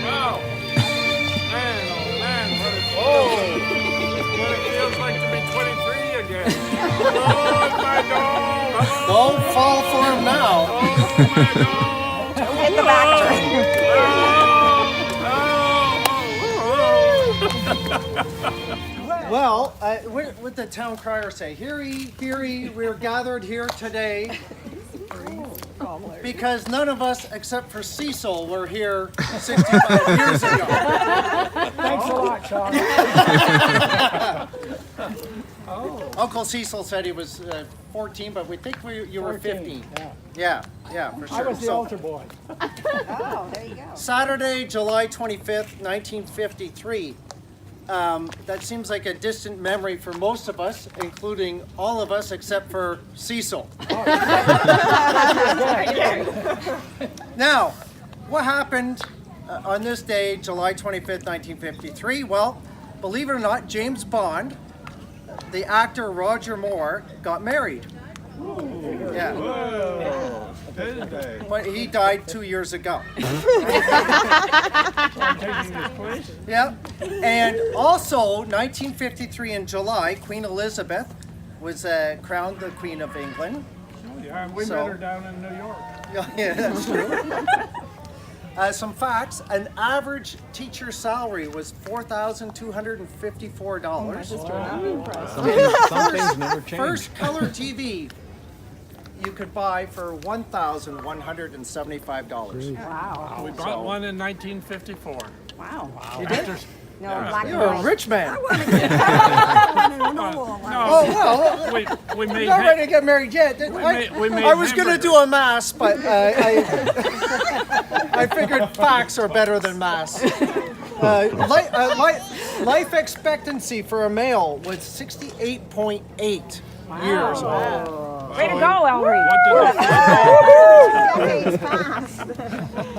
Wow. Man, oh man, what it feels like to be 23 again. Oh, my dog. Don't fall for him now. Oh, my dog. Don't hit the back of it. Well, what would the town crier say? Hear ye, we're gathered here today because none of us, except for Cecil, were here 65 years ago. Thanks a lot, Sean. Uncle Cecil said he was 14, but we think you were 15. Yeah. Yeah, for sure. I was the altar boy. Oh, there you go. Saturday, July 25th, 1953. That seems like a distant memory for most of us, including all of us except for Cecil. Now, what happened on this day, July 25th, 1953? Well, believe it or not, James Bond, the actor Roger Moore, got married. Yeah. Whoa. Did they? But he died 2 years ago. I'm taking his place. Yeah. And also, 1953 in July, Queen Elizabeth was crowned the Queen of England. Oh, yeah, we So- met her down in New York. Yeah, that's true. Some facts: an average teacher salary was $4,254. Some things never change. First color TV you could buy for $1,175. Wow. We bought one in 1954. Wow. You did? No, black and You're a white. rich man. No, Oh well. we made Not ready to get married yet. we made I was going to hamburgers. do a mass, but I figured facts are better than mass. Life expectancy for a male was 68.8 years old. Way to go, Ellery.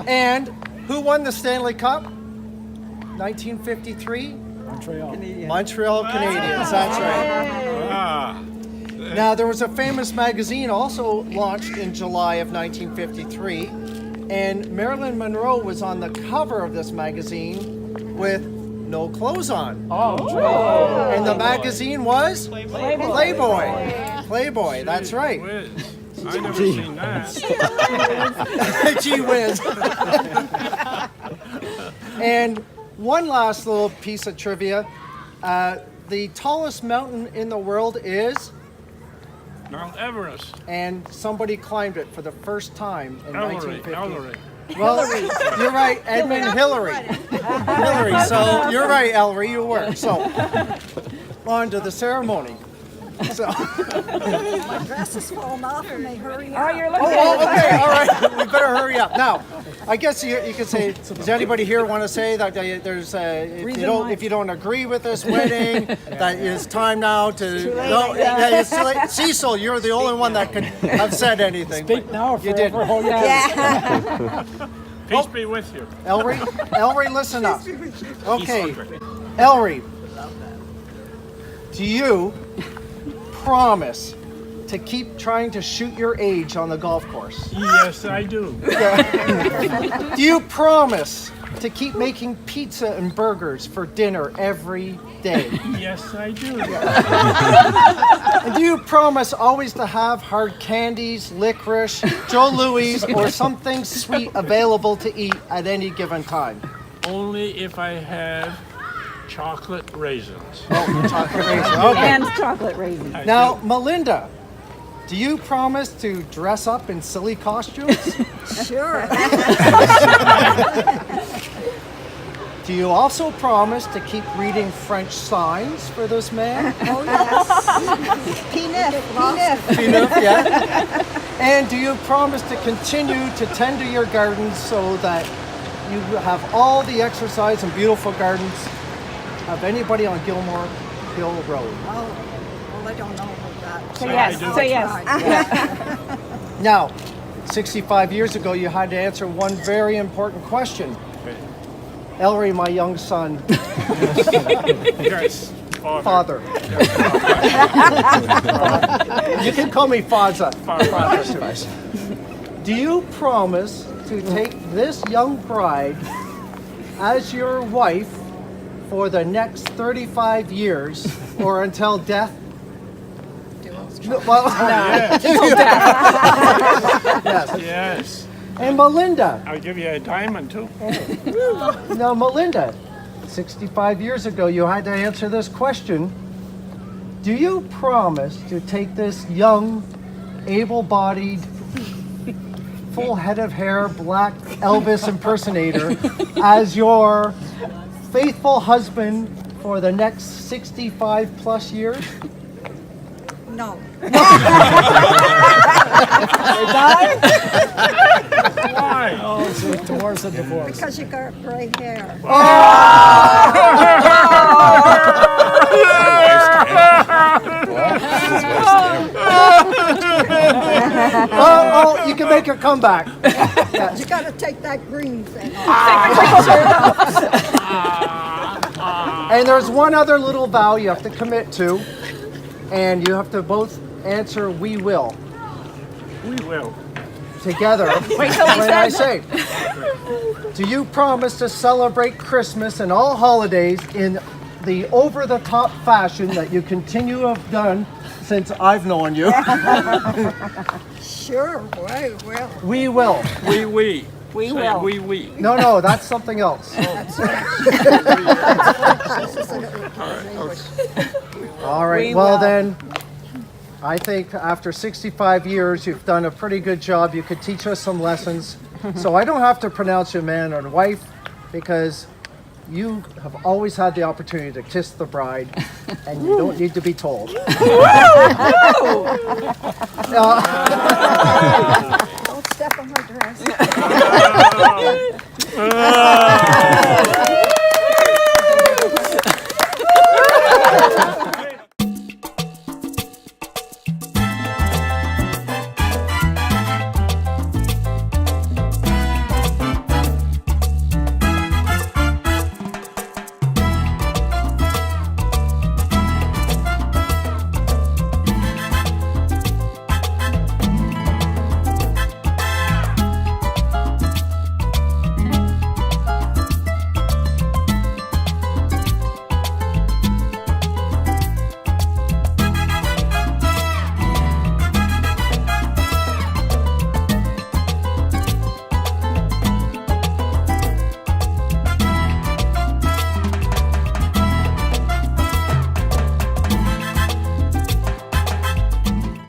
And who won the Stanley Cup? 1953? Montreal. Montreal Canadiens, that's right. Ah, Now, there was a famous magazine also launched in July of 1953, and Marilyn Monroe was on the cover of this magazine with no clothes on. Oh, And the magazine was Playboy, that's right. whiz. I never seen that. Gee whiz. And one last little piece of trivia. The tallest mountain in the world is, Mount Everest. and somebody climbed it for the first time in Ellery. 1950. Well, you're right, Edmund Hillary. Hillary, so you're right, Ellery, you were. So, on to the ceremony. So, My dress is falling off and they hurry Oh, up. you're looking okay, all right, we better hurry up. Now, I guess you could say, does anybody here want to say that there's if you don't agree with this wedding, that it's time now to it's too late. Cecil, you're the only one that could have said anything. speak now or You did. forever hold your peace. Peace be with you. Ellery, listen up. Okay, Ellery, do you promise to keep trying to shoot your age on the golf course? Yes, I do. Do you promise to keep making pizza and burgers for dinner every day? Yes, I do. And do you promise always to have hard candies, licorice, Joe Louis, or something sweet available to eat at any given time? Only if I have chocolate raisins. Chocolate raisin. Okay. And chocolate raisins. Now, Melinda, do you promise to dress up in silly costumes? Sure. Do you also promise to keep reading French signs for this man? Oh, yes. Peanut. Enough, yeah. And do you promise to continue to tend to your gardens so that you have all the exercise and beautiful gardens of anybody on Gilmore Hill Road? Oh, well, I don't know about that. Say yes. Say yes. Now, 65 years ago, you had to answer one very important question. Ellery, my young son, Yes. father. You can call me Faza. Do you promise to take this young bride as your wife for the next 35 years or until death? No, well, yes. Yes. And Melinda. I'll give you a diamond too. Now, Melinda, 65 years ago, you had to answer this question. Do you promise to take this young, able-bodied, full head of hair, black Elvis impersonator as your faithful husband for the next 65 plus years? No. Why? Oh, so towards the divorce. Because you got gray hair. Oh, you can make a comeback. You got to take that green thing off. And there's one other little vow you have to commit to, and you have to both answer "we will" We will. together Wait till he when I says say. Do you promise to celebrate Christmas and all holidays in the over-the-top fashion that you continue to have done since I've known you? Sure, we will. We will. We. We Say will. we. No, that's something else. All right. We Well, will. then, I think after 65 years, you've done a pretty good job. You could teach us some lessons. So I don't have to pronounce you man or wife because you have always had the opportunity to kiss the bride and you don't need to be told.